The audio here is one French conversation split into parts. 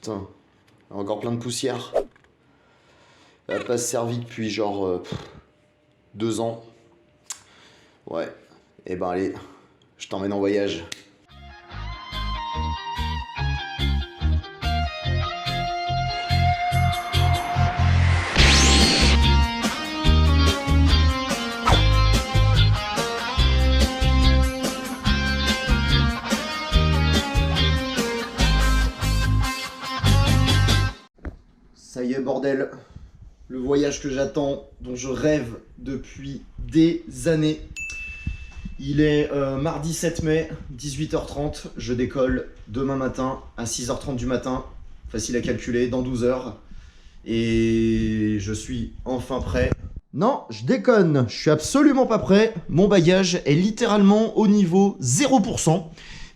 Putain, encore plein de poussière. Elle a pas servi depuis genre 2 ans. Ouais, et ben allez, je t'emmène en voyage. Ça y est, bordel. Le voyage que j'attends, dont je rêve depuis des années. Il est mardi 7 mai, 18h30. Je décolle demain matin à 6h30 du matin. Facile à calculer, dans 12 heures. Et je suis enfin prêt. Non, je déconne. Je suis absolument pas prêt. Mon bagage est littéralement au niveau 0%.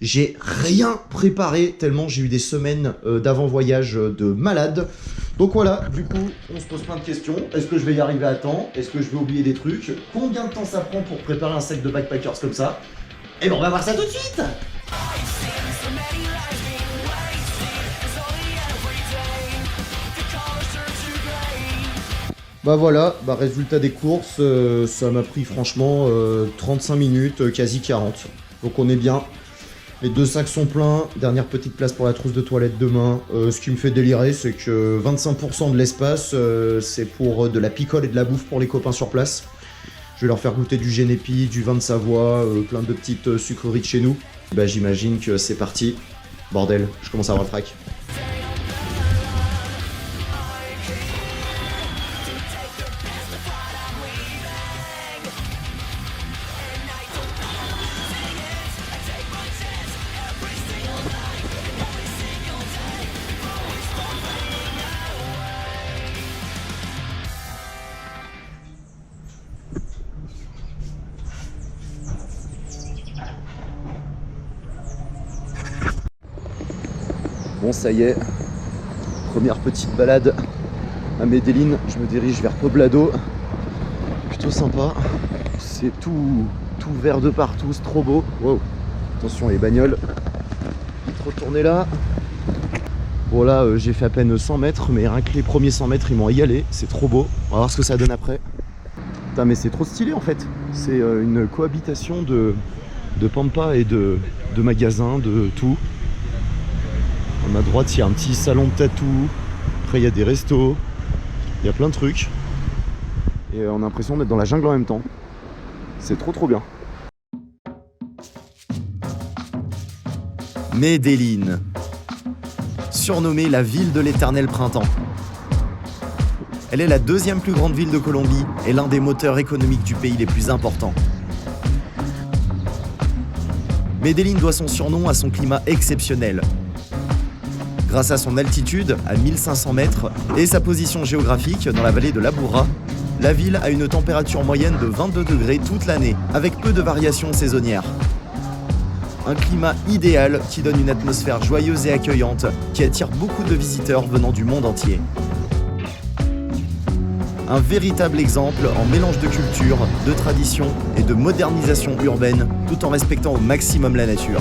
J'ai rien préparé tellement j'ai eu des semaines d'avant-voyage de malade. Donc voilà, du coup, on se pose plein de questions. Est-ce que je vais y arriver à temps? Est-ce que je vais oublier des trucs? Combien de temps ça prend pour préparer un sac de backpackers comme ça? Et ben on va voir ça tout de suite. Bah voilà, bah résultat des courses, ça m'a pris franchement 35 minutes, quasi 40. Donc on est bien. Les 2 sacs sont pleins, dernière petite place pour la trousse de toilette demain. Ce qui me fait délirer, c'est que 25% de l'espace, c'est pour de la picole et de la bouffe pour les copains sur place. Je vais leur faire goûter du Génépi, du vin de Savoie, plein de petites sucreries de chez nous. Bah j'imagine que c'est parti. Bordel, je commence à avoir le trac. Bon, ça y est, première petite balade à Medellín. Je me dirige vers Poblado. Plutôt sympa. C'est tout vert de partout, c'est trop beau. Wow. Attention les bagnoles. Vite retourner là. Bon là, j'ai fait à peine 100 mètres, mais rien que les premiers 100 mètres, ils m'ont régalé. C'est trop beau. On va voir ce que ça donne après. Putain, mais c'est trop stylé en fait. C'est une cohabitation de pampa et de magasins, de tout. À ma droite, il y a un petit salon de tatou. Après, il y a des restos. Il y a plein de trucs. Et on a l'impression d'être dans la jungle en même temps. C'est trop bien. Medellín. Surnommée la ville de l'éternel printemps. Elle est la 2e plus grande ville de Colombie et l'un des moteurs économiques du pays les plus importants. Medellín doit son surnom à son climat exceptionnel. Grâce à son altitude, à 1500 mètres, et sa position géographique dans la vallée de l'Aburra, la ville a une température moyenne de 22 degrés toute l'année, avec peu de variations saisonnières. Un climat idéal qui donne une atmosphère joyeuse et accueillante, qui attire beaucoup de visiteurs venant du monde entier. Un véritable exemple en mélange de culture, de tradition et de modernisation urbaine, tout en respectant au maximum la nature.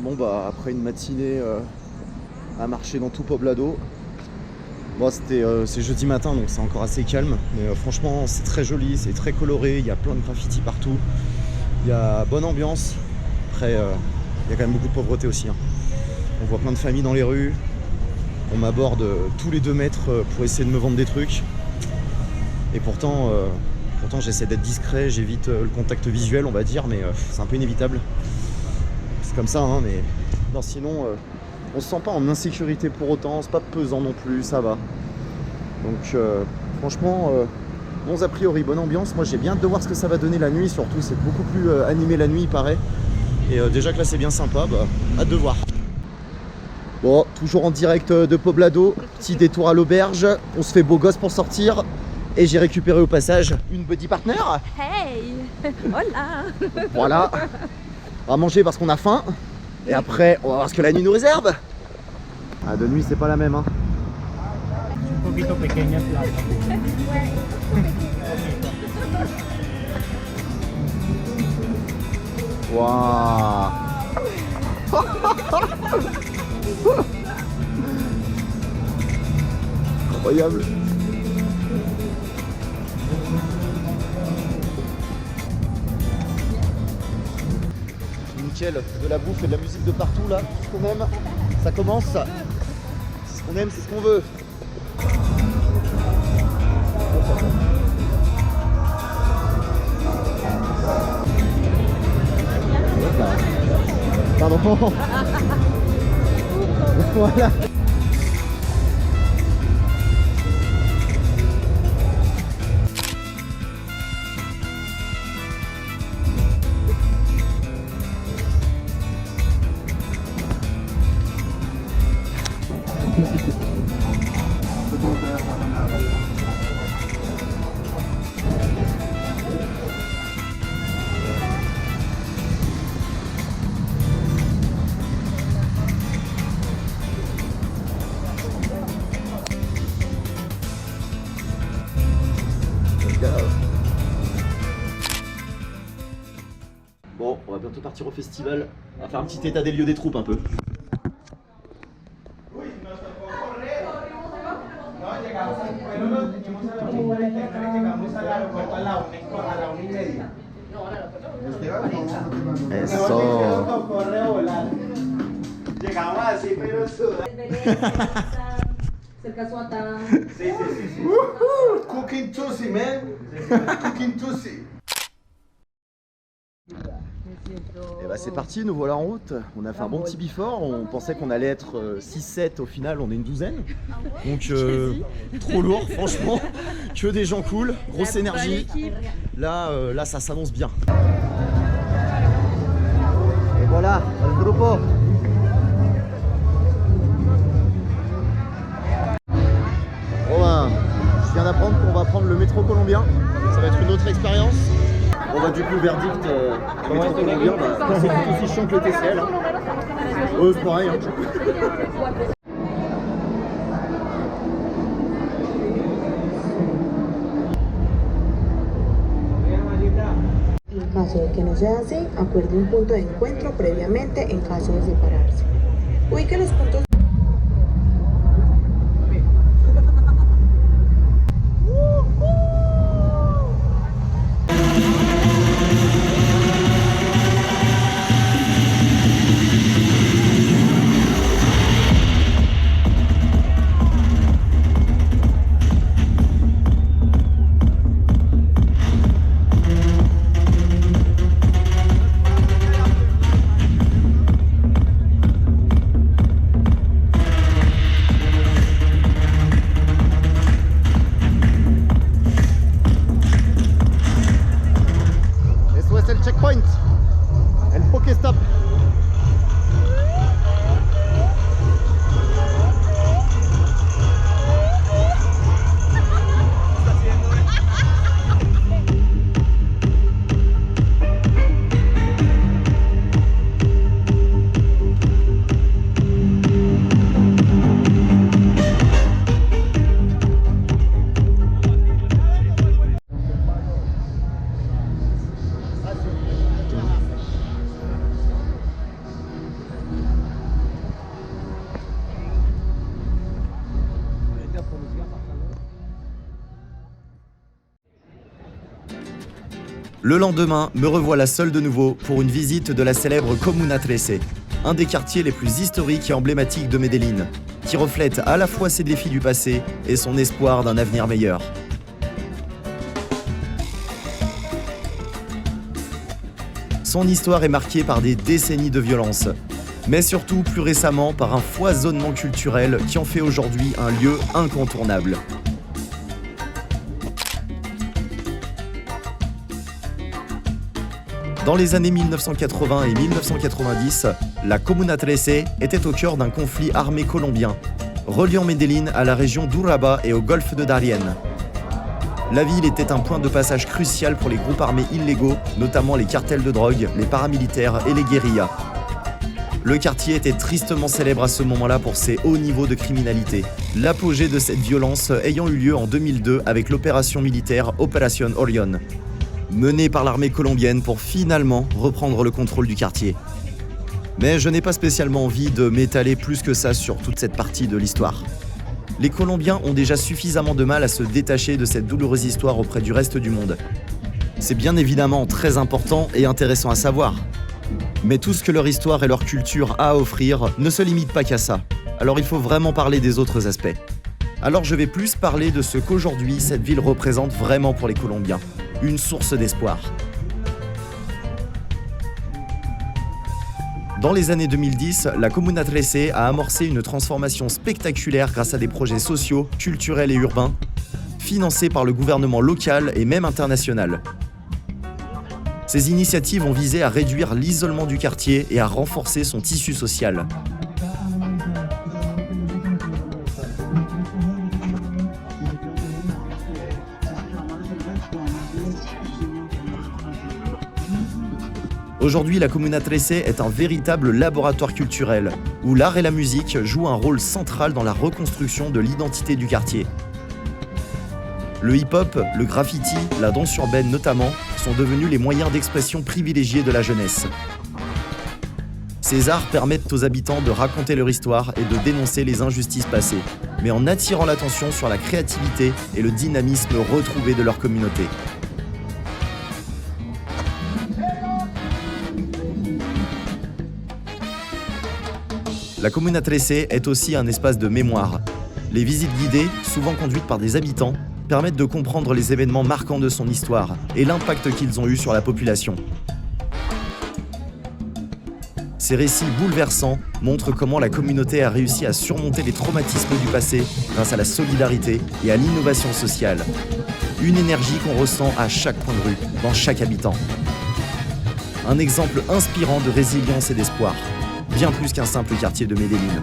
Bon bah après une matinée à marcher dans tout Poblado, bon c'est jeudi matin donc c'est encore assez calme, mais franchement c'est très joli, c'est très coloré, il y a plein de graffitis partout, il y a bonne ambiance. Après il y a quand même beaucoup de pauvreté aussi, hein. On voit plein de familles dans les rues, on m'aborde tous les 2 mètres pour essayer de me vendre des trucs, et pourtant j'essaie d'être discret, j'évite le contact visuel on va dire, mais c'est un peu inévitable. C'est comme ça, hein, mais non, sinon on se sent pas en insécurité pour autant, c'est pas pesant non plus, ça va. Donc franchement, bons a priori, bonne ambiance. Moi j'ai bien hâte de voir ce que ça va donner la nuit, surtout c'est beaucoup plus animé la nuit il paraît. Et déjà que là c'est bien sympa, bah hâte de voir. Bon, toujours en direct de Poblado, petit détour à l'auberge, on se fait beau gosse pour sortir et j'ai récupéré au passage une buddy partner. Hey, hola. Voilà, on va manger parce qu'on a faim et après on va voir ce que la nuit nous réserve. Ah, de nuit c'est pas la même hein. Un poquito pequeña plata. Waouh. Incroyable. Nickel, de la bouffe et de la musique de partout là, tout ce qu'on aime, ça commence. C'est ce qu'on aime, c'est ce qu'on veut. Pardon. Voilà. Bon, on va bientôt partir au festival. On va faire un petit état des lieux des troupes un peu. Eso. Cooking Tuesday, man. Cooking Tuesday. Et bah c'est parti, nous voilà en route. On a fait un bon petit before, on pensait qu'on allait être 6-7, au final on est une douzaine. Donc trop lourd franchement, que des gens cool, grosse énergie. Là ça s'annonce bien. Et voilà, le grupo. Bon ben, je viens d'apprendre qu'on va prendre le métro colombien. Ça va être une autre expérience. On va du coup verdict métro colombien, c'est tout aussi chiant que le TCL. Hein. C'est pareil. Hein. En caso de que no sea así, acuerde un punto de encuentro previamente en caso de separarse. Ubique los puntos. Checkpoint, el Pokestop. Le lendemain, me revoilà seul de nouveau pour une visite de la célèbre Comuna 13, un des quartiers les plus historiques et emblématiques de Medellín, qui reflète à la fois ses défis du passé et son espoir d'un avenir meilleur. Son histoire est marquée par des décennies de violence, mais surtout plus récemment par un foisonnement culturel qui en fait aujourd'hui un lieu incontournable. Dans les années 1980 et 1990, la Comuna 13 était au cœur d'un conflit armé colombien, reliant Medellín à la région d'Urabá et au golfe de Darién. La ville était un point de passage crucial pour les groupes armés illégaux, notamment les cartels de drogue, les paramilitaires et les guérillas. Le quartier était tristement célèbre à ce moment-là pour ses hauts niveaux de criminalité, l'apogée de cette violence ayant eu lieu en 2002 avec l'opération militaire Opération Orion, menée par l'armée colombienne pour finalement reprendre le contrôle du quartier. Mais je n'ai pas spécialement envie de m'étaler plus que ça sur toute cette partie de l'histoire. Les Colombiens ont déjà suffisamment de mal à se détacher de cette douloureuse histoire auprès du reste du monde. C'est bien évidemment très important et intéressant à savoir. Mais tout ce que leur histoire et leur culture a à offrir ne se limite pas qu'à ça. Alors il faut vraiment parler des autres aspects. Alors je vais plus parler de ce qu'aujourd'hui cette ville représente vraiment pour les Colombiens. Une source d'espoir. Dans les années 2010, la Comuna 13 a amorcé une transformation spectaculaire grâce à des projets sociaux, culturels et urbains, financés par le gouvernement local et même international. Ces initiatives ont visé à réduire l'isolement du quartier et à renforcer son tissu social. Aujourd'hui, la Comuna 13 est un véritable laboratoire culturel, où l'art et la musique jouent un rôle central dans la reconstruction de l'identité du quartier. Le hip-hop, le graffiti, la danse urbaine notamment, sont devenus les moyens d'expression privilégiés de la jeunesse. Ces arts permettent aux habitants de raconter leur histoire et de dénoncer les injustices passées, mais en attirant l'attention sur la créativité et le dynamisme retrouvé de leur communauté. La Comuna 13 est aussi un espace de mémoire. Les visites guidées, souvent conduites par des habitants, permettent de comprendre les événements marquants de son histoire et l'impact qu'ils ont eu sur la population. Ces récits bouleversants montrent comment la communauté a réussi à surmonter les traumatismes du passé grâce à la solidarité et à l'innovation sociale. Une énergie qu'on ressent à chaque coin de rue, dans chaque habitant. Un exemple inspirant de résilience et d'espoir. Bien plus qu'un simple quartier de Medellín.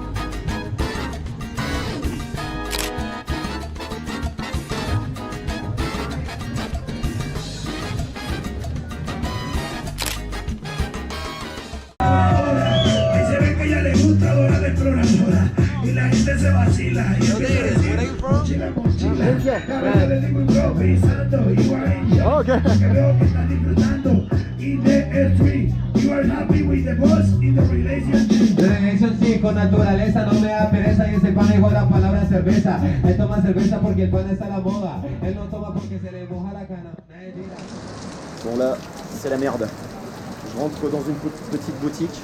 Relación sí, con naturaleza, no me da pereza y ese pan igual la palabra cerveza. Él toma cerveza porque el pan está a la moda. Él no toma porque se le moja la cana. Bon là, c'est la merde. Je rentre dans une petite boutique.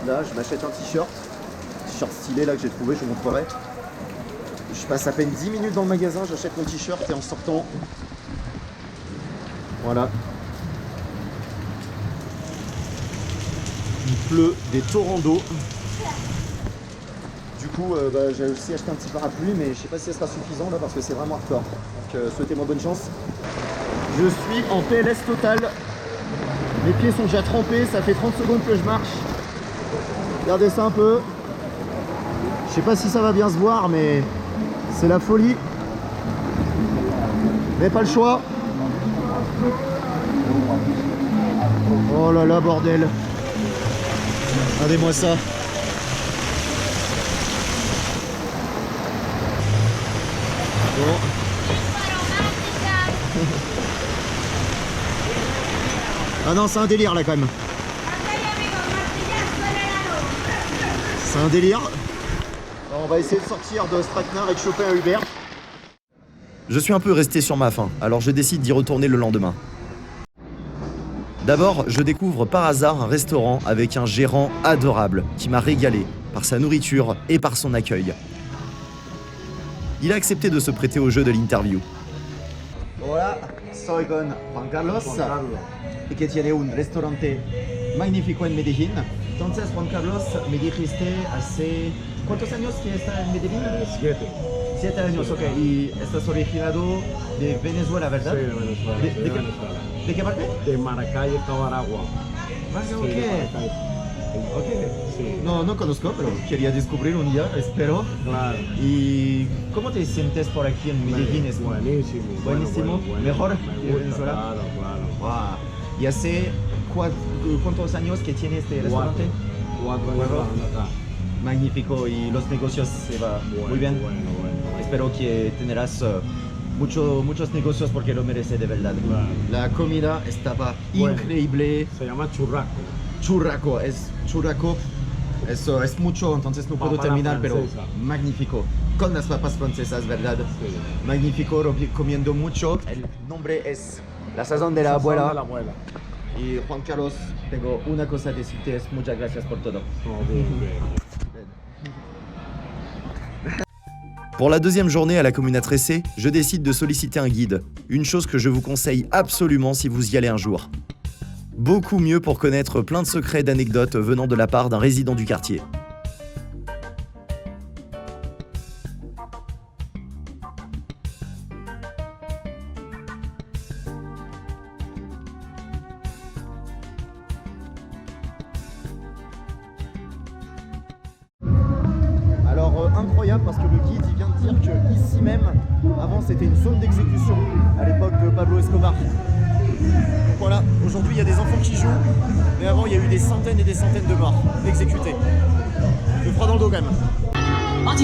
Là, je m'achète un t-shirt. T-shirt stylé là que j'ai trouvé, je vous montrerai. Je passe à peine 10 minutes dans le magasin, j'achète mon t-shirt et en sortant, voilà. Il pleut des torrents d'eau. Du coup, j'ai aussi acheté un petit parapluie, mais je sais pas si ça sera suffisant là parce que c'est vraiment hardcore. Donc souhaitez-moi bonne chance. Je suis en PLS total. Mes pieds sont déjà trempés, ça fait 30 secondes que je marche. Regardez ça un peu. Je sais pas si ça va bien se voir, mais c'est la folie. Mais pas le choix. Oh là là, bordel. Regardez-moi ça. Bon. Ah non, c'est un délire là quand même. C'est un délire. Alors, on va essayer de sortir de Stratnar et de choper un Uber. Je suis un peu resté sur ma faim, alors je décide d'y retourner le lendemain. D'abord, je découvre par hasard un restaurant avec un gérant adorable qui m'a régalé par sa nourriture et par son accueil. Il a accepté de se prêter au jeu de l'interview. Hola, soy con Juan Carlos y que tiene un restaurante magnífico en Medellín. Entonces, Juan Carlos, me dijiste hace... ¿Cuántos años que está en Medellín? 7 años, ok. Y estás originado de Venezuela, ¿verdad? Sí, de Venezuela. ¿De qué? Venezuela. ¿De qué parte? De Maracay, Estado de Aragua. Vale, Sí, ok. de Maracay. Ok. Sí. No conozco, pero quería descubrir un día, espero. Claro. ¿Y cómo te sientes por aquí en Medellín? ¿Es Buenísimo. buenísimo? ¿Mejor Me que gusta, Venezuela? claro, claro. Wow. ¿Y hace cuántos años que tiene este restaurante? 4 años Cuatro. trabajando acá. Magnífico, y los negocios se va muy bien. Bueno. Espero que tendrás muchos negocios porque lo merece de verdad. Claro. La comida estaba Bueno. increíble. Se llama churrasco. Churraco, eso es mucho, entonces no puedo Papa la terminar, pero francesa. magnífico. Con las papas francesas, ¿verdad? Sí. Magnífico, comiendo mucho. El nombre es La Sazón de la Sazón Abuela. de la abuela. Y Juan Carlos, tengo una cosa a decirte, es muchas gracias por todo. No, bien. Pour la deuxième journée à la Comuna Trece, je décide de solliciter un guide, une chose que je vous conseille absolument si vous y allez un jour. Beaucoup mieux pour connaître plein de secrets et d'anecdotes venant de la part d'un résident du quartier. Alors incroyable parce que le guide il vient de dire que ici même, avant c'était une zone d'exécution à l'époque de Pablo Escobar. Donc voilà, aujourd'hui il y a des enfants qui jouent, mais avant il y a eu des centaines et des centaines de morts exécutés. Je froid dans le dos quand même.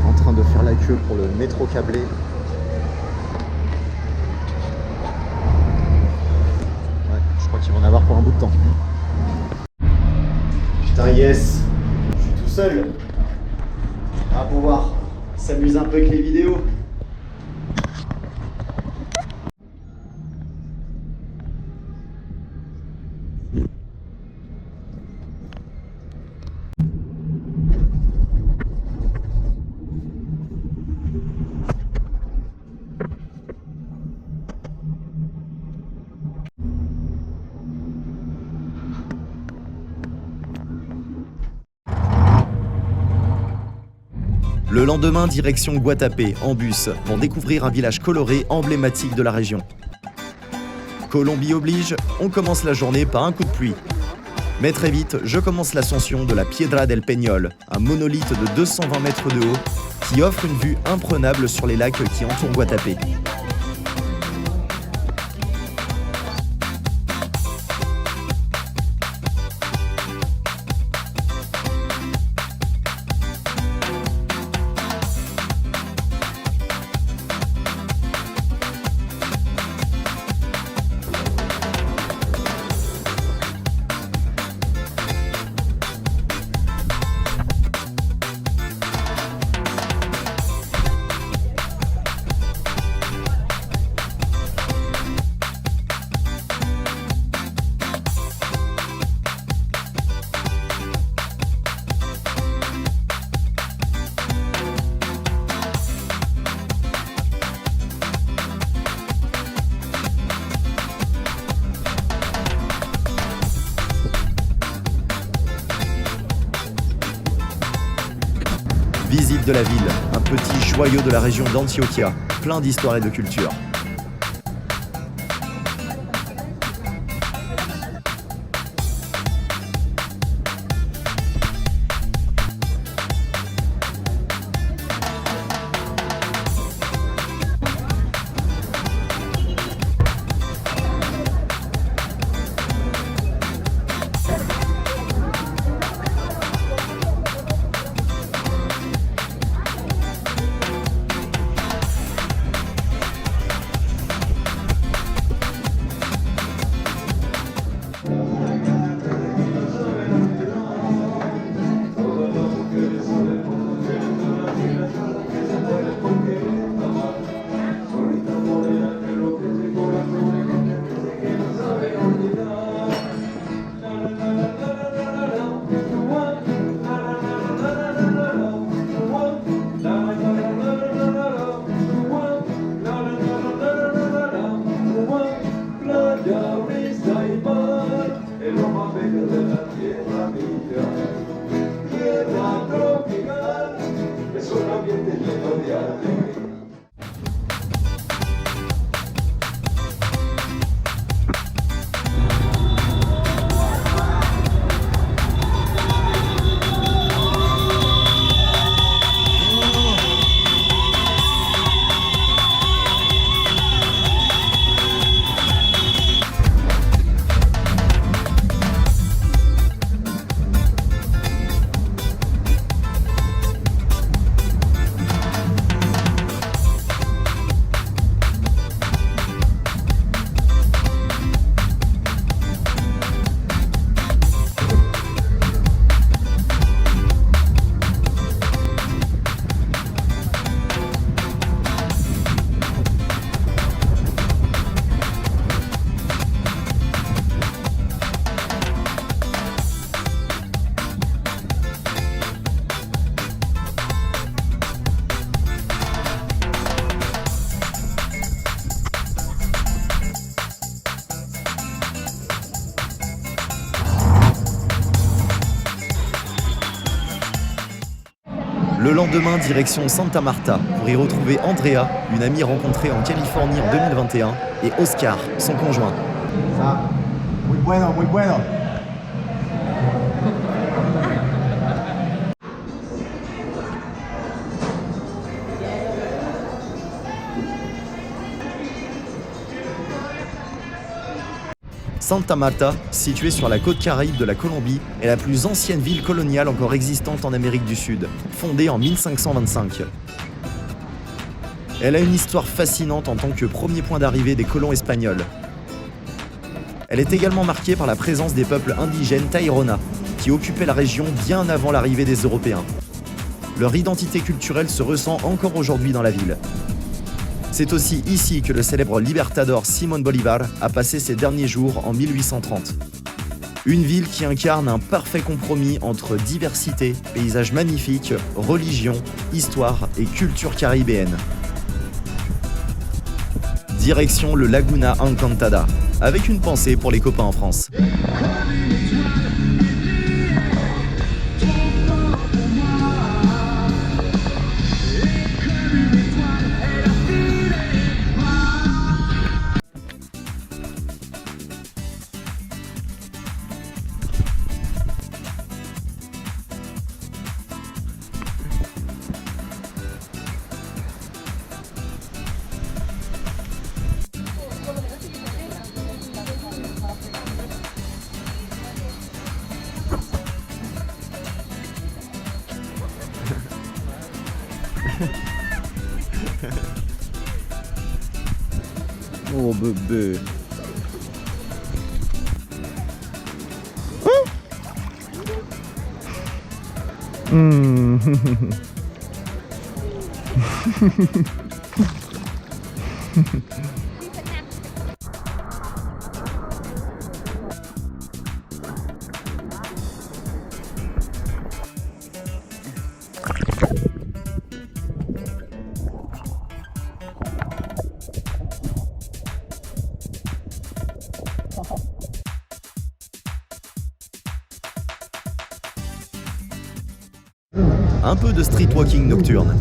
En train de faire la queue pour le métro câblé. Ouais, je crois qu'il va en avoir pour un bout de temps. Putain yes, je suis tout seul à pouvoir s'amuser un peu avec les vidéos. Le lendemain, direction Guatapé, en bus, pour découvrir un village coloré emblématique de la région. Colombie oblige, on commence la journée par un coup de pluie. Mais très vite, je commence l'ascension de la Piedra del Peñol, un monolithe de 220 mètres de haut, qui offre une vue imprenable sur les lacs qui entourent Guatapé. Visite de la ville, un petit joyau de la région d'Antioquia, plein d'histoire et de culture. Le lendemain, direction Santa Marta, pour y retrouver Andrea, une amie rencontrée en Californie en 2021, et Oscar, son conjoint. Ça, muy bueno, muy bueno. Santa Marta, située sur la côte caraïbe de la Colombie, est la plus ancienne ville coloniale encore existante en Amérique du Sud, fondée en 1525. Elle a une histoire fascinante en tant que premier point d'arrivée des colons espagnols. Elle est également marquée par la présence des peuples indigènes Tairona, qui occupaient la région bien avant l'arrivée des Européens. Leur identité culturelle se ressent encore aujourd'hui dans la ville. C'est aussi ici que le célèbre libertador Simón Bolívar a passé ses derniers jours en 1830. Une ville qui incarne un parfait compromis entre diversité, paysages magnifiques, religion, histoire et culture caribéenne. Direction le Laguna Encantada, avec une pensée pour les copains en France. Oh bébé. Un peu de street walking nocturne.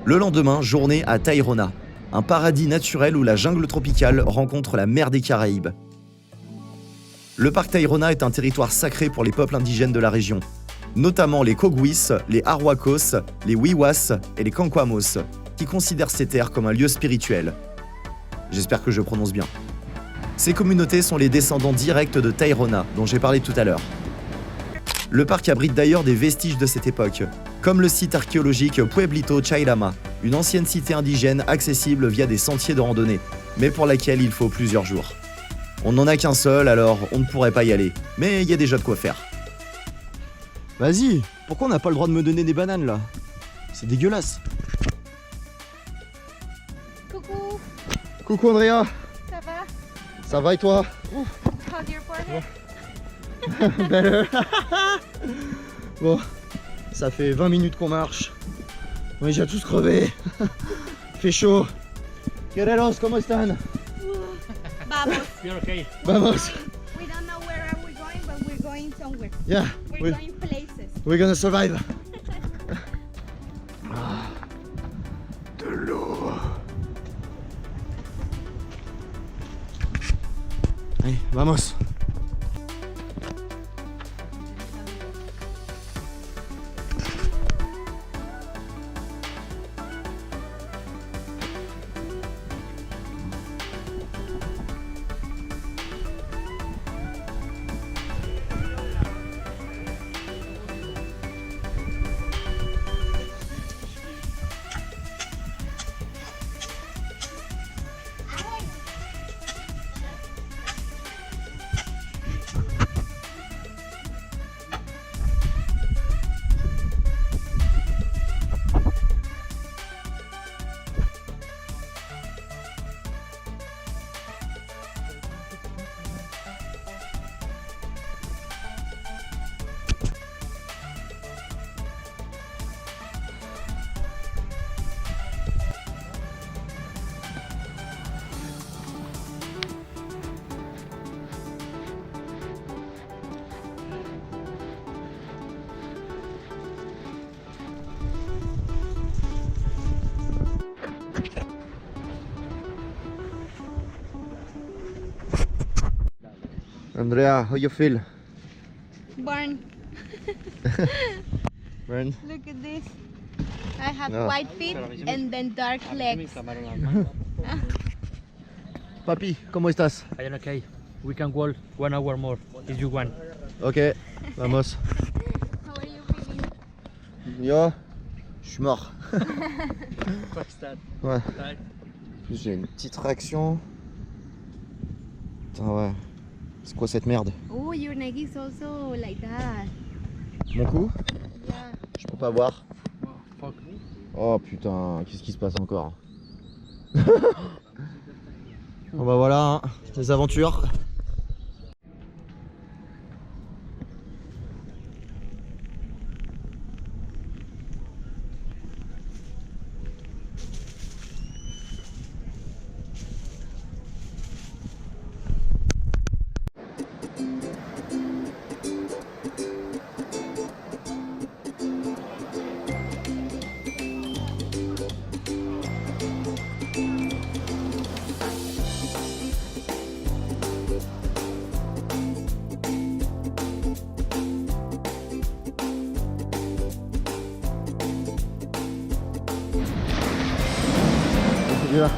Le lendemain, journée à Tayrona, un paradis naturel où la jungle tropicale rencontre la mer des Caraïbes. Le parc Tayrona est un territoire sacré pour les peuples indigènes de la région, notamment les Kogwis, les Arhuacos, les Wiwas et les Kankwamos, qui considèrent ces terres comme un lieu spirituel. J'espère que je prononce bien. Ces communautés sont les descendants directs de Tayrona, dont j'ai parlé tout à l'heure. Le parc abrite d'ailleurs des vestiges de cette époque, comme le site archéologique Pueblito Chayrama, une ancienne cité indigène accessible via des sentiers de randonnée, mais pour laquelle il faut plusieurs jours. On n'en a qu'un seul, alors on ne pourrait pas y aller, mais il y a déjà de quoi faire. Vas-y, pourquoi on n'a pas le droit de me donner des bananes là? C'est dégueulasse. Coucou, Coucou Andrea, ça va? ça va et toi? How's your forehead? Better. Bon, ça fait 20 minutes qu'on marche. On est déjà tous crevés. Il fait chaud. Guerreros, ¿cómo están? Vamos. You're okay. Vamos. We don't know where are we going, but we're going somewhere. Yeah, We're going places. we're gonna survive. Ah, de l'eau. Allez, vamos. Andrea, how you feel? Burn. Burn? Look at this. I have No. white feet and then dark legs. Papi, ¿cómo estás? I am okay. We can walk 1 hour more if you want. Ok, vamos. How are you feeling? Yo, je suis mort. What's that? Ouais. J'ai une petite réaction. Putain, ouais. C'est quoi cette merde? Oh, your neck is also like that. Mon cou? Yeah. Je peux pas voir. Fuck. Oh putain, qu'est-ce qui se passe encore? Bon bah voilà, hein, les aventures. Là.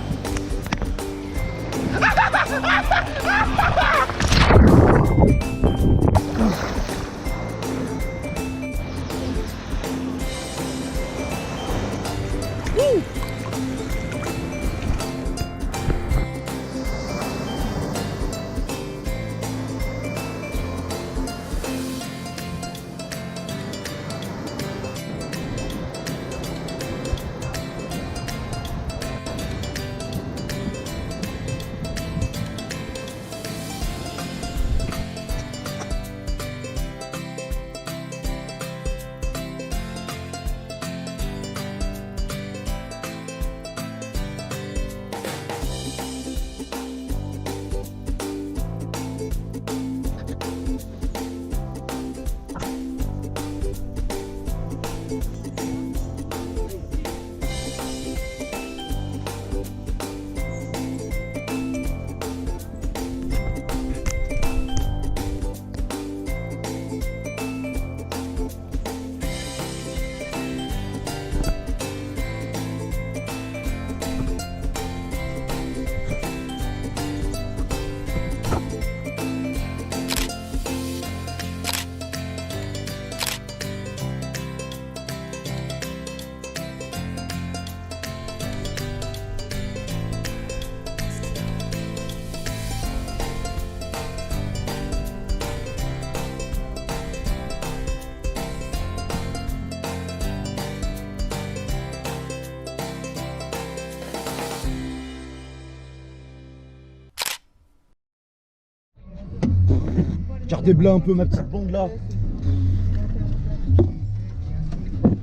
déblat un peu ma petite bande là.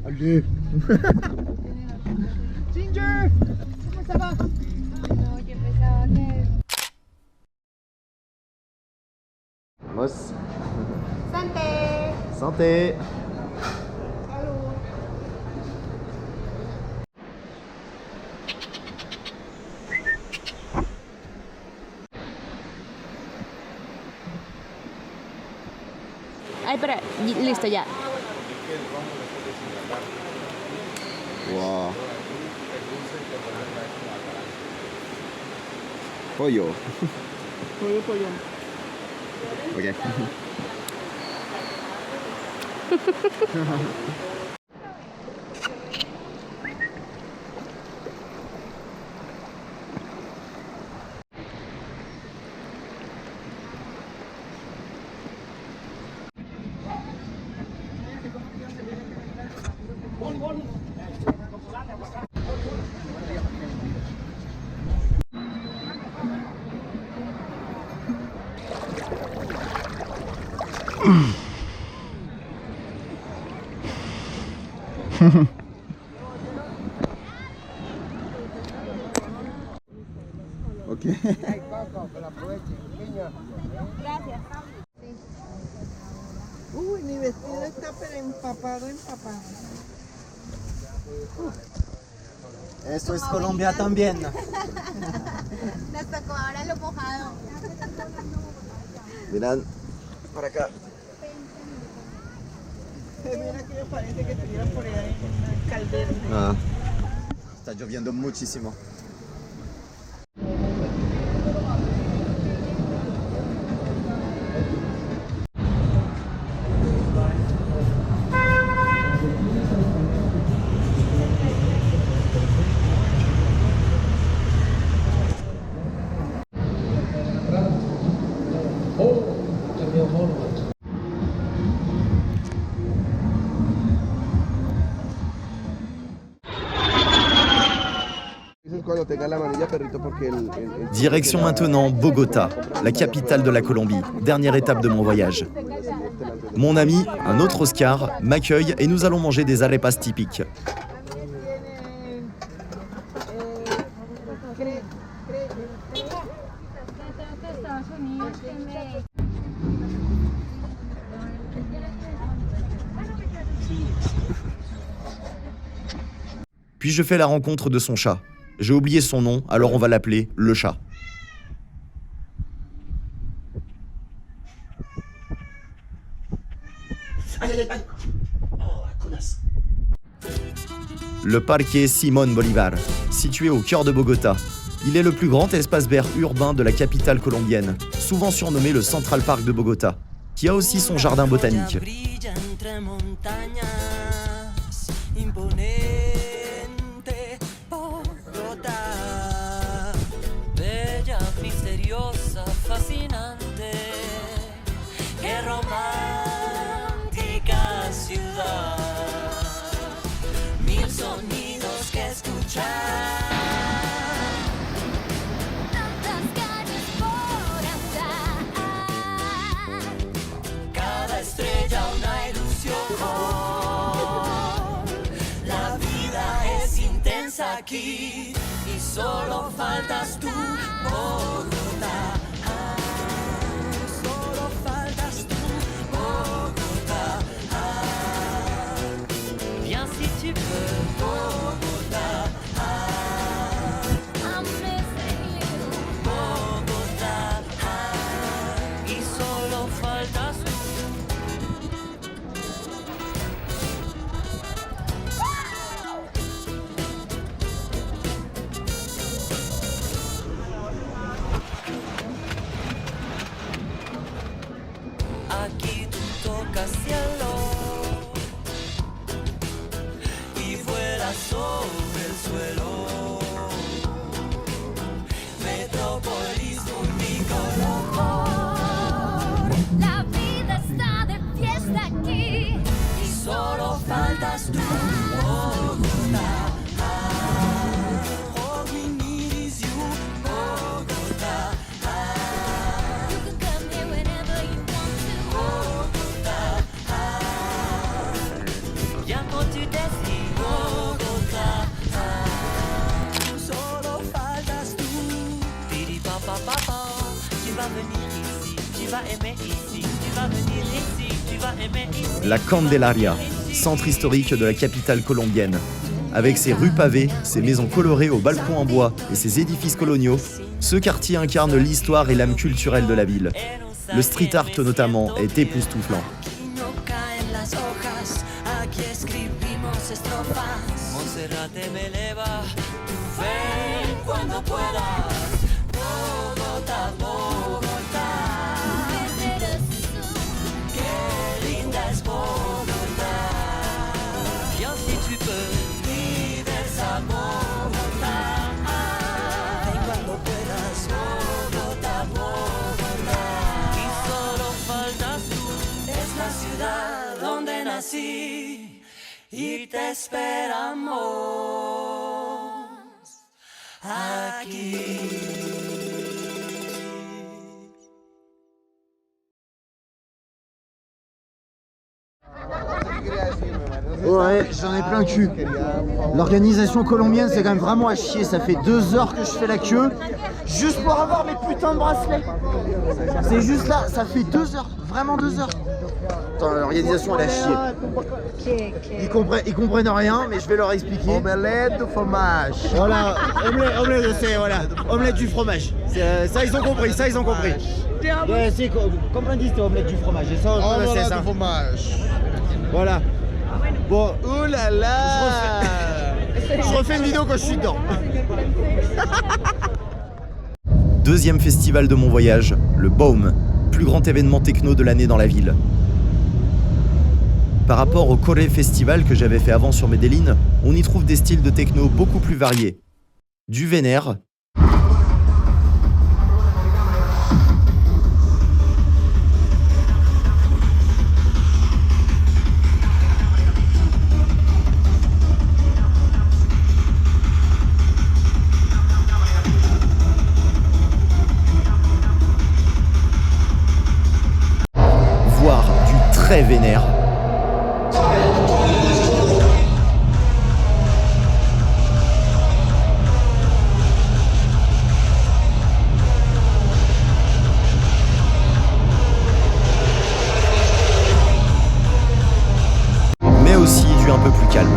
Allez. Ginger, ¿cómo ça va? No, yo pensaba que... Mos. Santé. Santé. Ay, espera, listo ya. Wow. Pollo. Pollo. Ok. Ok. Uy, mi vestido está pero empapado. Eso es Colombia también. Nos tocó ahora lo mojado. Mirad, para acá. Mira que me parece que estuviera por allá en una caldera. Ah, está lloviendo muchísimo. Direction maintenant Bogota, la capitale de la Colombie, dernière étape de mon voyage. Mon ami, un autre Oscar, m'accueille et nous allons manger des arepas typiques. Puis je fais la rencontre de son chat. J'ai oublié son nom, alors on va l'appeler le chat. Le Parque Simón Bolívar, situé au cœur de Bogota. Il est le plus grand espace vert urbain de la capitale colombienne, souvent surnommé le Central Park de Bogota, qui a aussi son jardin botanique. Aquí y solo faltas tú, Bogotá. Solo faltas tú, Bogotá. Viens si tu veux, Bogotá. I'm missing you, Bogotá. Y solo faltas tú. Aquí tú tocas cielo y vuelas sobre el suelo. Metrópolis multicolor. La vida está de fiesta aquí y solo faltas tú, Bogotá. All we need is you, Bogotá. You can come here whenever you want to. tu décides Bogotá. Solo faltas tú. Papa, tu vas venir ici, tu vas aimer ici, tu vas venir ici, tu vas aimer ici. La Candelaria, centre historique de la capitale colombienne. Avec ses rues pavées, ses maisons colorées aux balcons en bois et ses édifices coloniaux, ce quartier incarne l'histoire et l'âme culturelle de la ville. Le street art notamment est époustouflant. Donde nací y te esperamos aquí. Ouais, j'en ai plein le cul. L'organisation colombienne, c'est quand même vraiment à chier. Ça fait 2 heures que je fais la queue juste pour avoir mes putains de bracelets. C'est juste là, ça fait 2 heures, vraiment 2 heures. Attends, l'organisation, elle a chier. Ils comprennent rien, mais je vais leur expliquer. Omelette de fromage. Voilà, omelette, c'est voilà, omelette du fromage. Ça, ils ont compris, ça, ils ont compris. Ouais, c'est comme on dit, c'est omelette du fromage. Et ça, c'est ça. de fromage. Voilà. Bon, Ouh là là. je refais une vidéo quand je suis dedans. Deuxième festival de mon voyage, le Baum, plus grand événement techno de l'année dans la ville. Par rapport au Corre Festival que j'avais fait avant sur Medellín, on y trouve des styles de techno beaucoup plus variés. Du vénère, voire du très vénère. Mais aussi du un peu plus calme.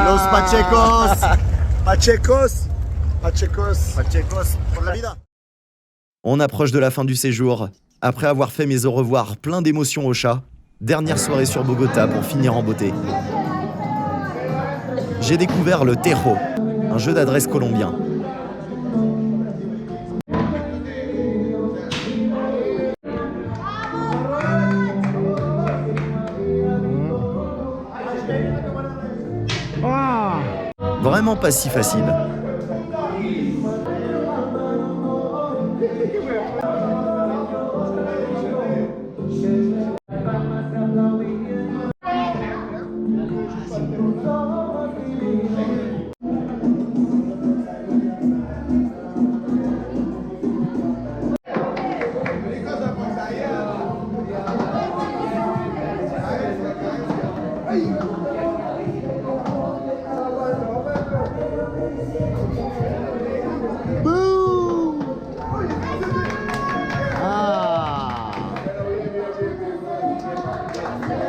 Los Pachecos. Pachecos. Pachecos. Pachecos, por la vida. On approche de la fin du séjour. Après avoir fait mes au revoir plein d'émotions au chat, dernière soirée sur Bogota pour finir en beauté. J'ai découvert le Tejo, un jeu d'adresse colombien. Vraiment pas si facile.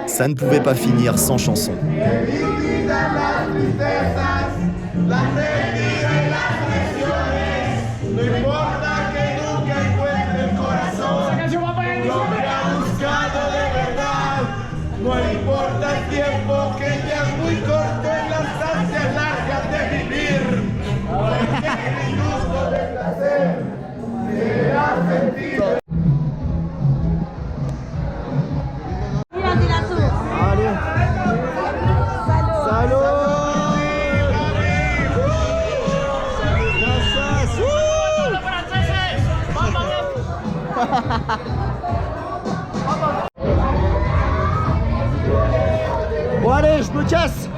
Ça ne pouvait pas finir sans chanson. No importa el tiempo. Allez. Salut. Gracias. Buenas noches.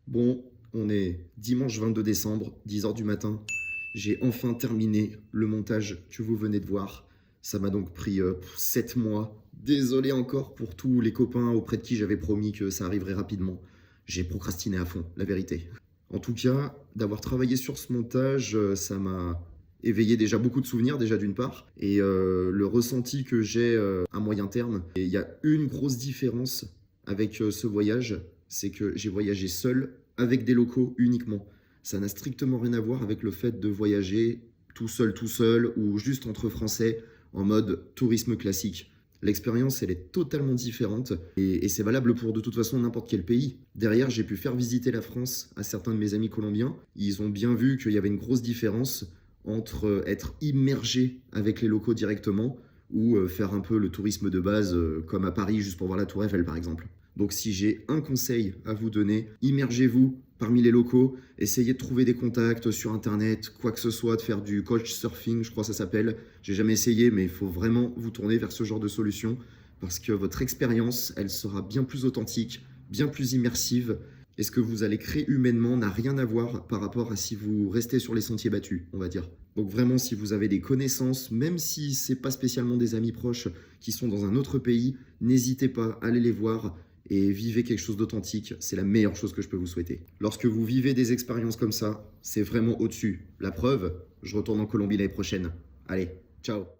Bon, on est dimanche 22 décembre, 10h du matin. J'ai enfin terminé le montage que vous venez de voir. Ça m'a donc pris 7 mois. Désolé encore pour tous les copains auprès de qui j'avais promis que ça arriverait rapidement. J'ai procrastiné à fond, la vérité. En tout cas, d'avoir travaillé sur ce montage, ça m'a éveillé déjà beaucoup de souvenirs, déjà d'une part. Et le ressenti que j'ai à moyen terme. Et il y a une grosse différence avec ce voyage, c'est que j'ai voyagé seul avec des locaux uniquement. Ça n'a strictement rien à voir avec le fait de voyager tout seul ou juste entre Français en mode tourisme classique. L'expérience, elle est totalement différente et c'est valable pour de toute façon n'importe quel pays. Derrière, j'ai pu faire visiter la France à certains de mes amis colombiens. Ils ont bien vu qu'il y avait une grosse différence entre être immergé avec les locaux directement ou faire un peu le tourisme de base comme à Paris juste pour voir la Tour Eiffel par exemple. Donc si j'ai un conseil à vous donner, immergez-vous parmi les locaux, essayez de trouver des contacts sur internet, quoi que ce soit, de faire du couchsurfing, je crois que ça s'appelle. J'ai jamais essayé, mais il faut vraiment vous tourner vers ce genre de solution parce que votre expérience, elle sera bien plus authentique, bien plus immersive. Et ce que vous allez créer humainement n'a rien à voir par rapport à si vous restez sur les sentiers battus, on va dire. Donc vraiment, si vous avez des connaissances, même si c'est pas spécialement des amis proches qui sont dans un autre pays, n'hésitez pas à aller les voir et vivez quelque chose d'authentique. C'est la meilleure chose que je peux vous souhaiter. Lorsque vous vivez des expériences comme ça, c'est vraiment au-dessus. La preuve, je retourne en Colombie l'année prochaine. Allez, ciao!